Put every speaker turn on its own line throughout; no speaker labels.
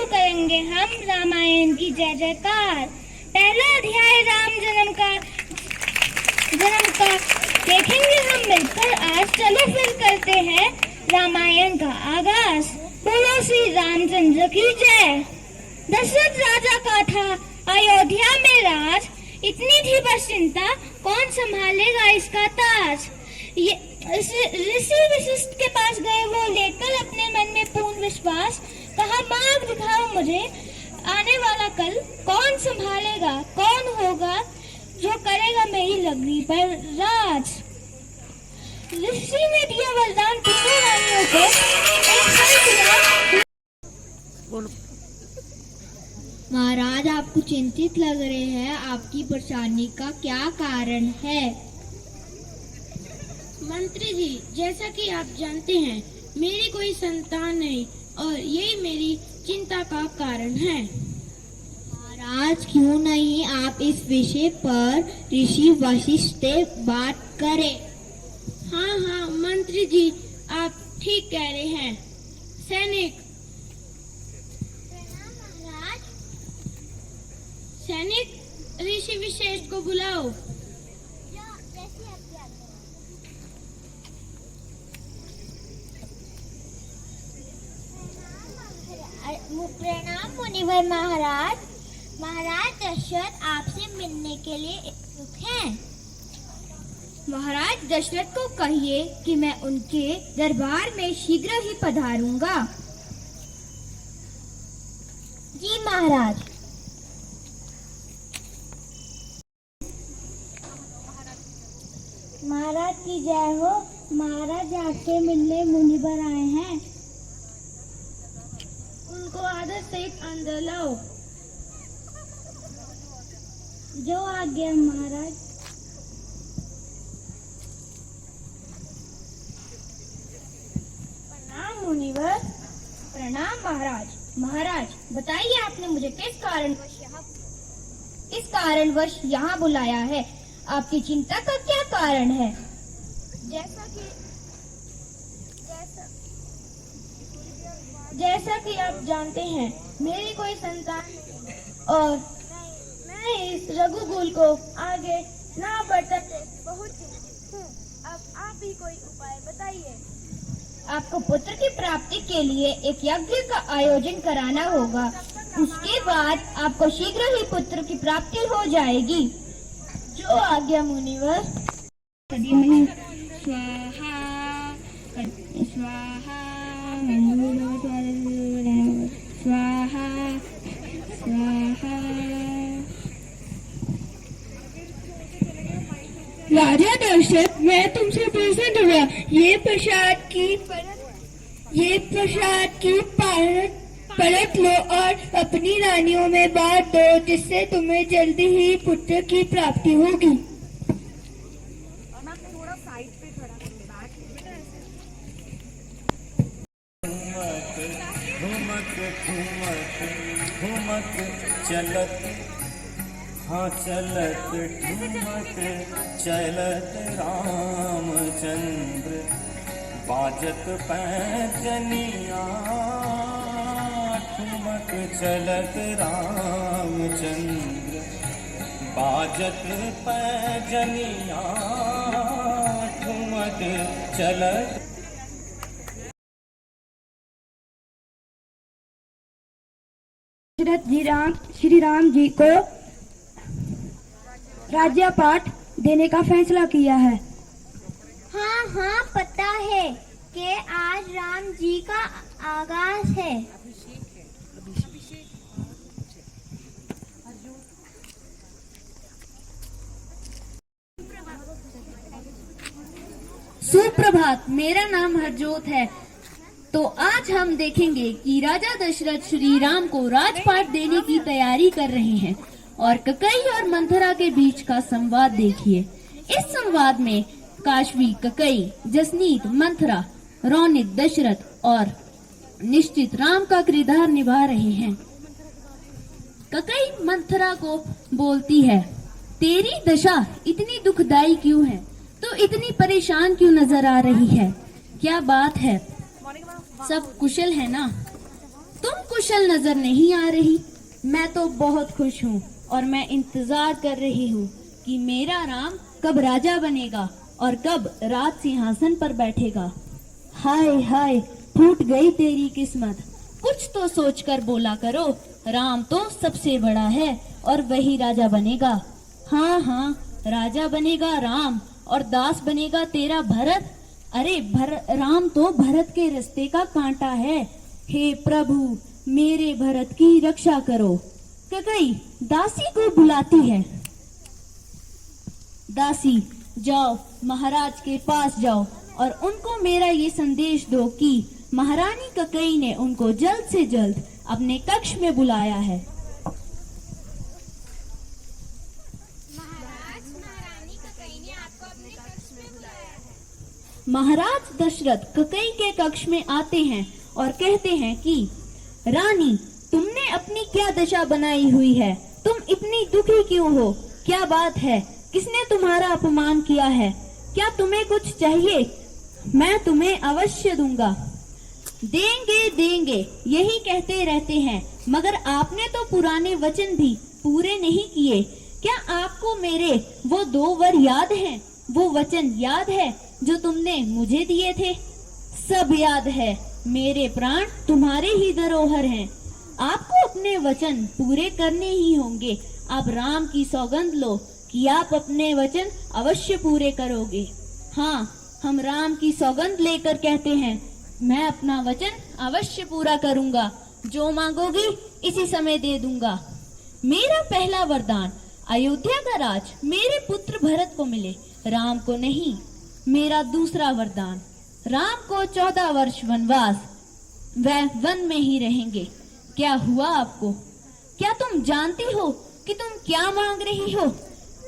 शुरू करेंगे हम रामायण की जय जयकार। पहला अध्याय राम जन्म का देखेंगे हम मिलकर आज। चलो फिर करते हैं रामायण का आगाज। बोलो श्री रामचंद्र की जय। दशरथ राजा का था अयोध्या में राज, इतनी थी बस चिंता कौन संभालेगा इसका ताज। ये ऋषि वशिष्ठ के पास गए वो लेकर अपने मन में पूर्ण विश्वास, कहा मार्ग दिखाओ मुझे आने वाला कल, कौन संभालेगा कौन होगा जो करेगा मेरी नगरी पर राज। ऋषि ने दिया वरदान तीनों रानियों को,
महाराज आपको चिंतित लग रहे हैं, आपकी परेशानी का क्या कारण है?
मंत्री जी, जैसा कि आप जानते हैं मेरी कोई संतान नहीं और यही मेरी चिंता का कारण है।
महाराज क्यों नहीं आप इस विषय पर ऋषि वशिष्ठ से बात करें।
हाँ मंत्री जी, आप ठीक कह रहे हैं। सैनिक ऋषि विशेष को बुलाओ।
प्रणाम मुनिवर महाराज। महाराज दशरथ आपसे मिलने के लिए इच्छुक हैं।
महाराज दशरथ को कहिए कि मैं उनके दरबार में शीघ्र ही पधारूंगा।
जी महाराज। महाराज की जय हो। महाराज आपसे मिलने मुनिवर आए हैं।
उनको आदर सहित अंदर लाओ।
जो आज्ञा महाराज।
प्रणाम मुनिवर।
प्रणाम महाराज। महाराज बताइए आपने मुझे किस कारणवश यहाँ बुलाया है? आपकी चिंता का क्या कारण है?
जैसा कि आप जानते हैं मेरी कोई संतान नहीं और मैं इस रघुकुल को आगे ना बढ़ाते बहुत चिंतित हूँ। अब आप ही कोई उपाय बताइए।
आपको पुत्र की प्राप्ति के लिए एक यज्ञ का आयोजन कराना होगा। उसके बाद आपको शीघ्र ही पुत्र की प्राप्ति हो जाएगी।
जो आज्ञा मुनिवर।
स्वाहा स्वाहा स्वाहा स्वाहा।
राजा दशरथ, मैं तुमसे प्रसन्न हुआ। ये प्रसाद की परत लो और अपनी रानियों में बांट दो, जिससे तुम्हें जल्दी ही पुत्र की प्राप्ति होगी।
घुमक चलत हाँ चलत ठुमक चलत रामचंद्र, बाजत पैजनिया ठुमक चलत रामचंद्र, बाजत पैजनिया ठुमक चलत।
श्री राम जी को राज्यपाठ देने का फैसला किया है।
हाँ पता है कि आज राम जी का आगाज है।
सुप्रभात, मेरा नाम हरजोत है। तो आज हम देखेंगे कि राजा दशरथ श्री राम को राजपाट देने की तैयारी कर रहे हैं और ककई और मंथरा के बीच का संवाद देखिए। इस संवाद में काशवी, ककई, जसनीत, मंथरा, रौनिक, दशरथ और निश्चित राम का किरदार निभा रहे हैं। ककई मंथरा को बोलती है, तेरी दशा इतनी दुखदाई क्यों है? तो इतनी परेशान क्यों नजर आ रही है? क्या बात है? सब कुशल है ना? तुम कुशल नजर नहीं आ रही। मैं तो बहुत खुश हूँ और मैं इंतजार कर रही हूँ कि मेरा राम कब राजा बनेगा और कब राज सिंहासन पर बैठेगा। हाय हाय, फूट गई तेरी किस्मत। कुछ तो सोचकर बोला करो। राम तो सबसे बड़ा है और वही राजा बनेगा। हाँ हाँ, राजा बनेगा राम और दास बनेगा तेरा भरत। अरे राम तो भरत के रास्ते का कांटा है। हे प्रभु, मेरे भरत की रक्षा करो। ककई दासी को बुलाती है। दासी, जाओ महाराज के पास जाओ और उनको मेरा ये संदेश दो कि महारानी ककई ने उनको जल्द से जल्द अपने कक्ष में बुलाया है। महाराज दशरथ ककई के कक्ष में आते हैं और कहते हैं कि रानी, तुमने अपनी क्या दशा बनाई हुई है? तुम इतनी दुखी क्यों हो? क्या बात है? किसने तुम्हारा अपमान किया है? क्या तुम्हें कुछ चाहिए? मैं तुम्हें अवश्य दूंगा। देंगे देंगे यही कहते रहते हैं, मगर आपने तो पुराने वचन भी पूरे नहीं किए। क्या आपको मेरे वो 2 वर याद हैं? वो वचन याद है जो तुमने मुझे दिए थे? सब याद है। मेरे प्राण तुम्हारे ही धरोहर हैं। आपको अपने वचन पूरे करने ही होंगे। आप राम की सौगंध लो कि आप अपने वचन अवश्य पूरे करोगे। हाँ, हम राम की सौगंध लेकर कहते हैं, मैं अपना वचन अवश्य पूरा करूंगा। जो मांगोगी इसी समय दे दूंगा। मेरा पहला वरदान, अयोध्या का राज मेरे पुत्र भरत को मिले, राम को नहीं। मेरा दूसरा वरदान, राम को 14 वर्ष वनवास, वह वन में ही रहेंगे। क्या हुआ आपको? क्या तुम जानती हो कि तुम क्या मांग रही हो?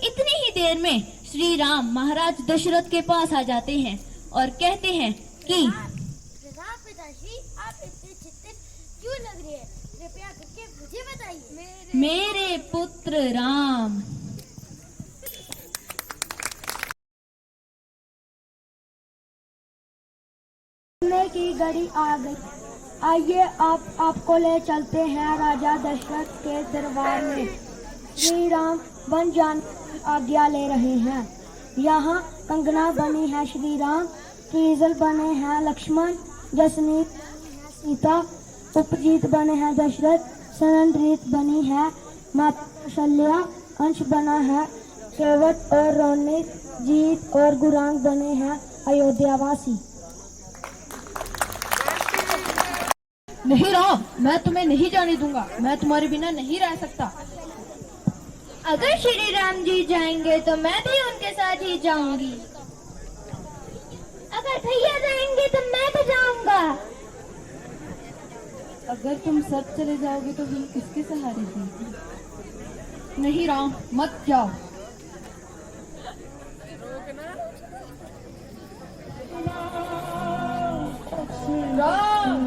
इतनी ही देर में श्री राम महाराज दशरथ के पास आ जाते हैं और कहते हैं कि
पिताश्री, आप इतने चिंतित क्यों लग रहे हैं? कृपया करके मुझे बताइए।
मेरे पुत्र राम,
समय की घड़ी आ गई। आइए आपको ले चलते हैं राजा दशरथ के दरबार में। श्री राम वन जाने की आज्ञा ले रहे हैं। यहाँ कंगना बनी है श्री राम, त्रिशूल बने हैं लक्ष्मण, जसनीत सीता, उपजीत बने हैं दशरथ, सनंद्रीत बनी है माता कौशल्या, अंश बना है केवट और रोनित, जीत और गुरांग बने हैं अयोध्यावासी।
नहीं राम, मैं तुम्हें नहीं जाने दूंगा। मैं तुम्हारे बिना नहीं रह सकता।
अगर श्री राम जी जाएंगे तो मैं भी उनके साथ ही जाऊंगी। अगर भैया जाएंगे तो मैं भी जाऊंगा।
अगर तुम सब चले जाओगे तो हम किसके सहारे जी? नहीं राम, मत जाओ। राम,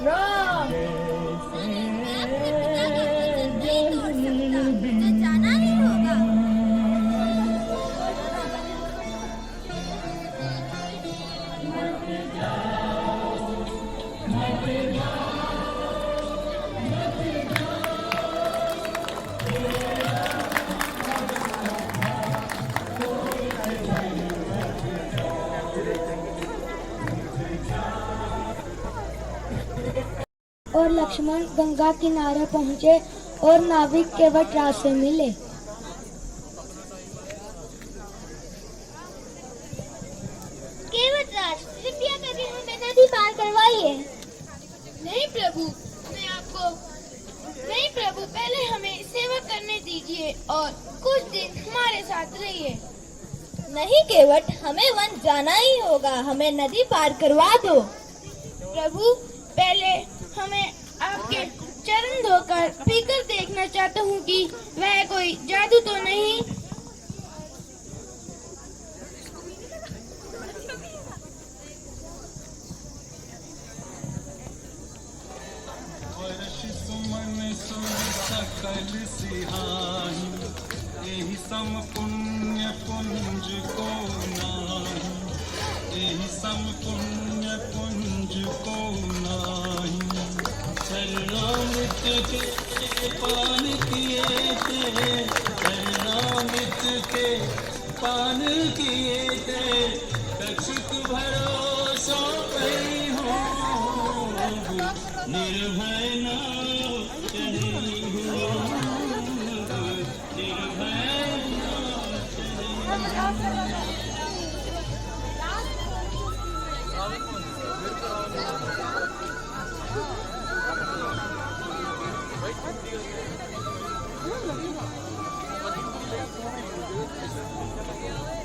राम,
जाना ही होगा।
और लक्ष्मण गंगा किनारे पहुँचे और नाविक केवट राज से मिले।
केवट राज, कृपया करके हमें नदी पार करवाइए।
नहीं प्रभु, पहले हमें सेवा करने दीजिए और कुछ दिन हमारे साथ रहिए।
नहीं केवट, हमें वन जाना ही होगा। हमें नदी पार करवा दो।
प्रभु, पहले हमें आपके चरण धोकर पीकर देखना चाहता हूँ कि वह कोई जादू तो नहीं।
सकल सिहाही, एहि सम पुण्य पुंज को नाही। एहि सम पुण्य कुंज को नाही। शरणामित के पान किए थे, शरणामित के पान किए थे, कछुक भरोसा करी हो, निर्भय नाव चढ़ी हो, निर्भय नाव चढ़ी हो।
Thank you.